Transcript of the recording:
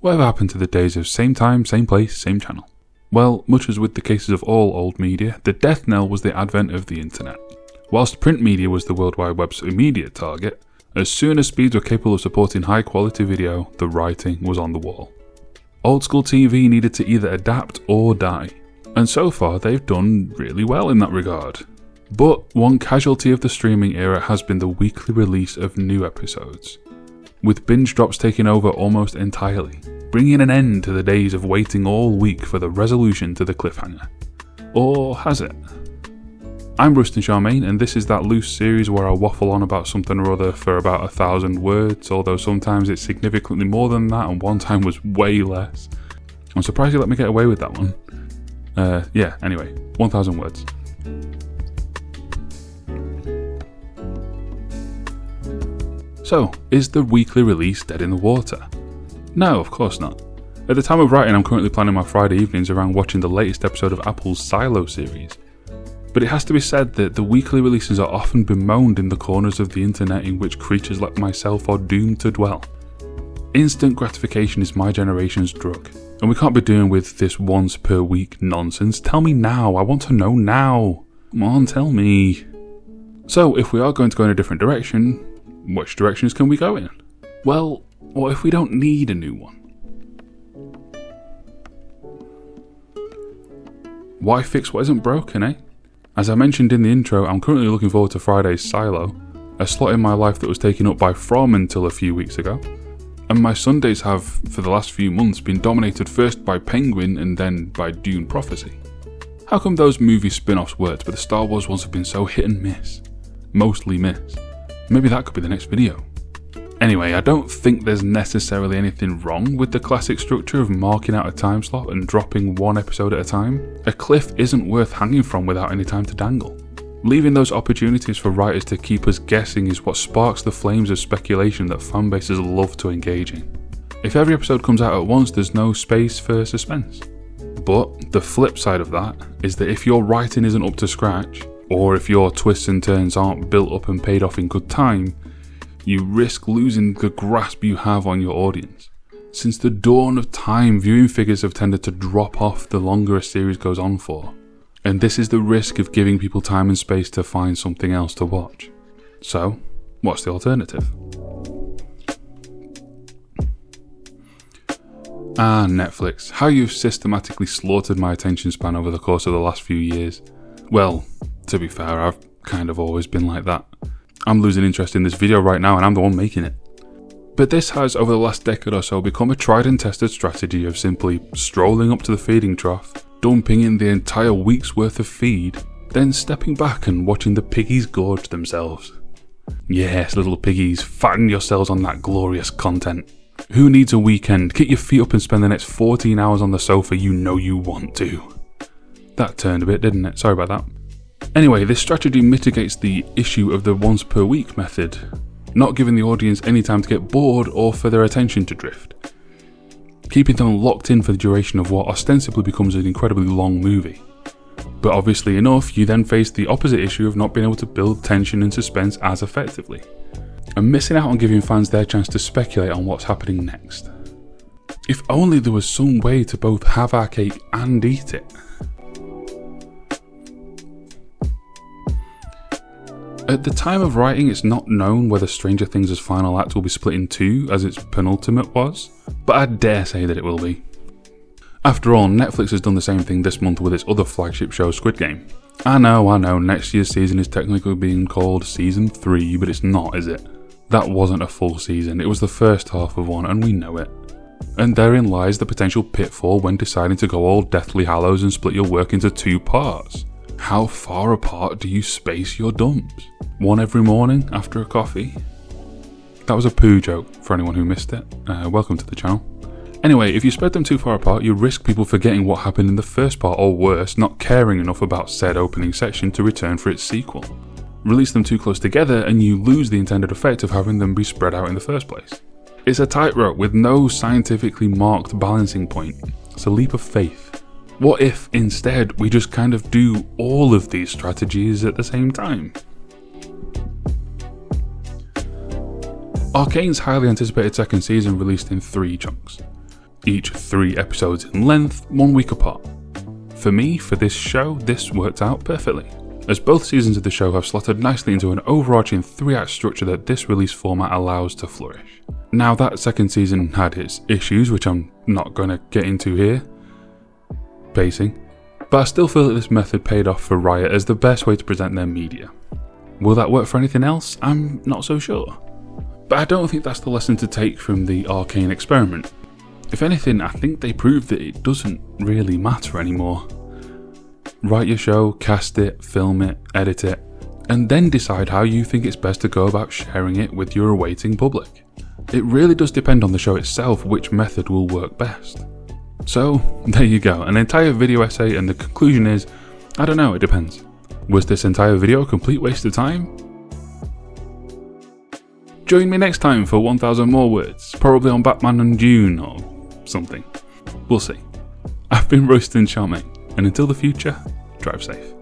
Whatever happened to the days of same time, same place, same channel? Well, much as with the cases of all old media, the death knell was the advent of the internet. Whilst print media was the World Wide Web's immediate target, as soon as speeds were capable of supporting high quality video, the writing was on the wall. Old school TV needed to either adapt or die, and so far they've done really well in that regard. But one casualty of the streaming era has been the weekly release of new episodes, with binge drops taking over almost entirely, bringing an end to the days of waiting all week for the resolution to the cliffhanger. Or has it? I'm Rustin Charmaine, and this is that loose series where I waffle on about something or other for about 1,000 words, although sometimes it's significantly more than that, and one time was way less. I'm surprised you let me get away with that one. Anyway, 1,000 words. So, is the weekly release dead in the water? No, of course not. At the time of writing, I'm currently planning my Friday evenings around watching the latest episode of Apple's Silo series. But it has to be said that the weekly releases are often bemoaned in the corners of the internet in which creatures like myself are doomed to dwell. Instant gratification is my generation's drug, and we can't be doing with this once per week nonsense. Tell me now, I want to know now. Come on, tell me. So, if we are going to go in a different direction, which directions can we go in? Well, what if we don't need a new one? Why fix what isn't broken, eh? As I mentioned in the intro, I'm currently looking forward to Friday's Silo, a slot in my life that was taken up by From until a few weeks ago. And my Sundays have, for the last few months, been dominated first by Penguin and then by Dune Prophecy. How come those movie spin-offs worked, but the Star Wars ones have been so hit and miss? Mostly miss. Maybe that could be the next video. Anyway, I don't think there's necessarily anything wrong with the classic structure of marking out a time slot and dropping one episode at a time. A cliff isn't worth hanging from without any time to dangle. Leaving those opportunities for writers to keep us guessing is what sparks the flames of speculation that fanbases love to engage in. If every episode comes out at once, there's no space for suspense. But the flip side of that is that if your writing isn't up to scratch, or if your twists and turns aren't built up and paid off in good time, you risk losing the grasp you have on your audience. Since the dawn of time, viewing figures have tended to drop off the longer a series goes on for. And this is the risk of giving people time and space to find something else to watch. So, what's the alternative? Netflix. How you've systematically slaughtered my attention span over the course of the last few years. Well, to be fair, I've kind of always been like that. I'm losing interest in this video right now and I'm the one making it. But this has, over the last decade or so, become a tried and tested strategy of simply strolling up to the feeding trough, dumping in the entire week's worth of feed, then stepping back and watching the piggies gorge themselves. Yes, little piggies, fatten yourselves on that glorious content. Who needs a weekend? Get your feet up and spend the next 14 hours on the sofa, you know you want to. That turned a bit, didn't it? Sorry about that. Anyway, this strategy mitigates the issue of the once per week method, not giving the audience any time to get bored or for their attention to drift, keeping them locked in for the duration of what ostensibly becomes an incredibly long movie. But obviously enough, you then face the opposite issue of not being able to build tension and suspense as effectively, and missing out on giving fans their chance to speculate on what's happening next. If only there was some way to both have our cake and eat it. At the time of writing, it's not known whether Stranger Things' final act will be split in two, as its penultimate was, but I dare say that it will be. After all, Netflix has done the same thing this month with its other flagship show, Squid Game. I know, next year's season is technically being called Season 3, but it's not, is it? That wasn't a full season, it was the first half of one, and we know it. And therein lies the potential pitfall when deciding to go all Deathly Hallows and split your work into two parts. How far apart do you space your dumps? One every morning after a coffee? That was a poo joke for anyone who missed it. Welcome to the channel. Anyway, if you spread them too far apart, you risk people forgetting what happened in the first part, or worse, not caring enough about said opening section to return for its sequel. Release them too close together and you lose the intended effect of having them be spread out in the first place. It's a tightrope with no scientifically marked balancing point. It's a leap of faith. What if, instead, we just kind of do all of these strategies at the same time? Arcane's highly anticipated second season released in 3 chunks. each 3 episodes in length, 1 week apart. For me, for this show, this worked out perfectly, as both seasons of the show have slotted nicely into an overarching 3-act structure that this release format allows to flourish. Now, that second season had its issues, which I'm not going to get into here, pacing, but I still feel that this method paid off for Riot as the best way to present their media. Will that work for anything else? I'm not so sure. But I don't think that's the lesson to take from the Arcane experiment. If anything, I think they proved that it doesn't really matter anymore. Write your show, cast it, film it, edit it, and then decide how you think it's best to go about sharing it with your awaiting public. It really does depend on the show itself which method will work best. So, there you go, an entire video essay, and the conclusion is, I don't know, it depends. Was this entire video a complete waste of time? Join me next time for 1000 more words, probably on Batman and Dune or something. We'll see. I've been Royston Charmaine, and until the future, drive safe.